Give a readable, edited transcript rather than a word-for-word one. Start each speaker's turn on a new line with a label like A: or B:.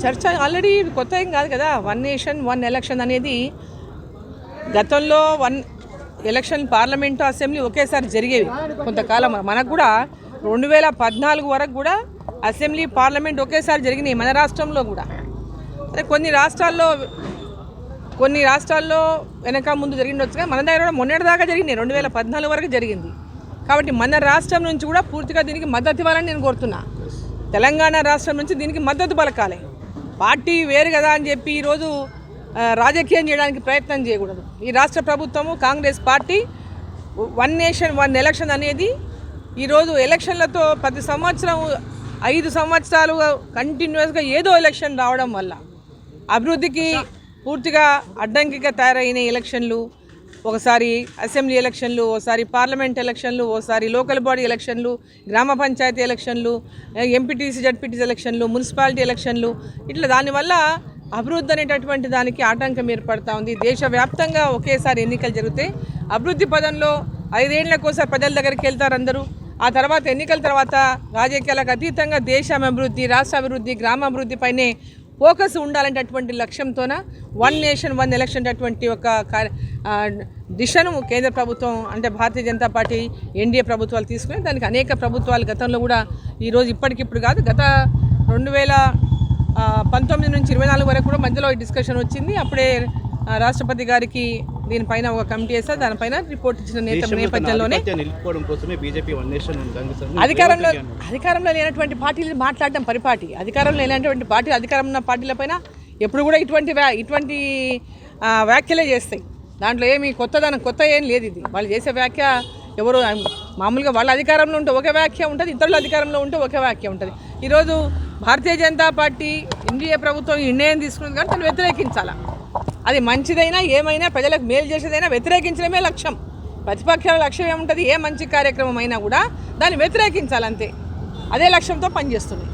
A: చర్చ ఆల్రెడీ కొత్త ఏం కాదు కదా. 1 నేషన్ 1 ఎలక్షన్ అనేది గతంలో 1 ఎలక్షన్ పార్లమెంటు అసెంబ్లీ ఒకేసారి జరిగేవి కొంతకాలం. మనకు కూడా 2014 వరకు కూడా అసెంబ్లీ పార్లమెంట్ ఒకేసారి జరిగినాయి మన రాష్ట్రంలో కూడా. కొన్ని రాష్ట్రాల్లో వెనక ముందు జరిగిండొచ్చు కానీ మన దగ్గర కూడా మొన్నటిదాకా జరిగినాయి. 2014 వరకు జరిగింది. కాబట్టి మన రాష్ట్రం నుంచి కూడా పూర్తిగా దీనికి మద్దతు ఇవ్వాలని నేను కోరుతున్నా. తెలంగాణ రాష్ట్రం నుంచి దీనికి మద్దతు పలకాలి. పార్టీ వేరు కదా అని చెప్పి ఈరోజు రాజకీయం చేయడానికి ప్రయత్నం చేయకూడదు. ఈ రాష్ట్ర ప్రభుత్వము కాంగ్రెస్ పార్టీ 1 నేషన్ 1 ఎలక్షన్ అనేది ఈరోజు ఎలక్షన్లతో ప్రతి సంవత్సరం 5 సంవత్సరాలు కంటిన్యూస్గా ఏదో ఎలక్షన్ రావడం వల్ల అభివృద్ధికి పూర్తిగా అడ్డంకిగా తయారైన ఎలక్షన్లు, ఒకసారి అసెంబ్లీ ఎలక్షన్లు, ఒకసారి పార్లమెంట్ ఎలక్షన్లు, ఒకసారి లోకల్ బాడీ ఎలక్షన్లు, గ్రామ పంచాయతీ ఎలక్షన్లు, ఎంపీటీసీ జడ్పీటీసీ ఎలక్షన్లు, మున్సిపాలిటీ ఎలక్షన్లు, ఇట్లా దానివల్ల అభివృద్ధి అనేటటువంటి దానికి ఆటంకం ఏర్పడుతూ ఉంది. దేశవ్యాప్తంగా ఒకేసారి ఎన్నికలు జరిగితే అభివృద్ధి పదంలో 5 ఏళ్లకోసారి ప్రజల దగ్గరికి వెళ్తారు అందరూ. ఆ తర్వాత ఎన్నికల తర్వాత రాజకీయాలకు అతీతంగా దేశం అభివృద్ధి, రాష్ట్ర అభివృద్ధి, గ్రామ అభివృద్ధి పైనే ఫోకస్ ఉండాలనేటటువంటి లక్ష్యంతోన 1 నేషన్ 1 ఎలక్షన్ అటువంటి ఒక దిశను కేంద్ర ప్రభుత్వం అంటే భారతీయ జనతా పార్టీ ఎన్డీఏ ప్రభుత్వాలు తీసుకుని దానికి అనేక ప్రభుత్వాలు గతంలో కూడా ఈరోజు ఇప్పటికిప్పుడు కాదు గత 2019 నుంచి 24 వరకు కూడా మధ్యలో డిస్కషన్ వచ్చింది. అప్పుడే రాష్ట్రపతి గారికి దీనిపైన ఒక కమిటీ వేస్తారు. దానిపైన రిపోర్ట్ ఇచ్చిన నేపథ్యంలోనే అధికారంలో లేనటువంటి పార్టీలు మాట్లాడడం పరిపాటి. అధికారంలో లేనటువంటి పార్టీలు అధికారం ఉన్న పార్టీలపైన ఎప్పుడు కూడా ఇటువంటి వ్యాఖ్యలే చేస్తాయి. దాంట్లో ఏమి కొత్త ఏం లేదు. ఇది వాళ్ళు చేసే వ్యాఖ్య ఎవరు మామూలుగా వాళ్ళ అధికారంలో ఉంటే ఒక వ్యాఖ్య ఉంటుంది, ఇతరుల అధికారంలో ఉంటే ఒక వ్యాఖ్య ఉంటుంది. ఈరోజు భారతీయ జనతా పార్టీ ఎన్డీఏ ప్రభుత్వం నిర్ణయం తీసుకున్నది కానీ దాన్ని వ్యతిరేకించాలా. అది మంచిదైనా ఏమైనా ప్రజలకు మేలు చేసేదైనా వ్యతిరేకించడమే లక్ష్యం. ప్రతిపక్షాల లక్ష్యం ఏముంటుంది? ఏ మంచి కార్యక్రమం అయినా కూడా దాన్ని వ్యతిరేకించాలంతే. అదే లక్ష్యంతో పనిచేస్తుంది.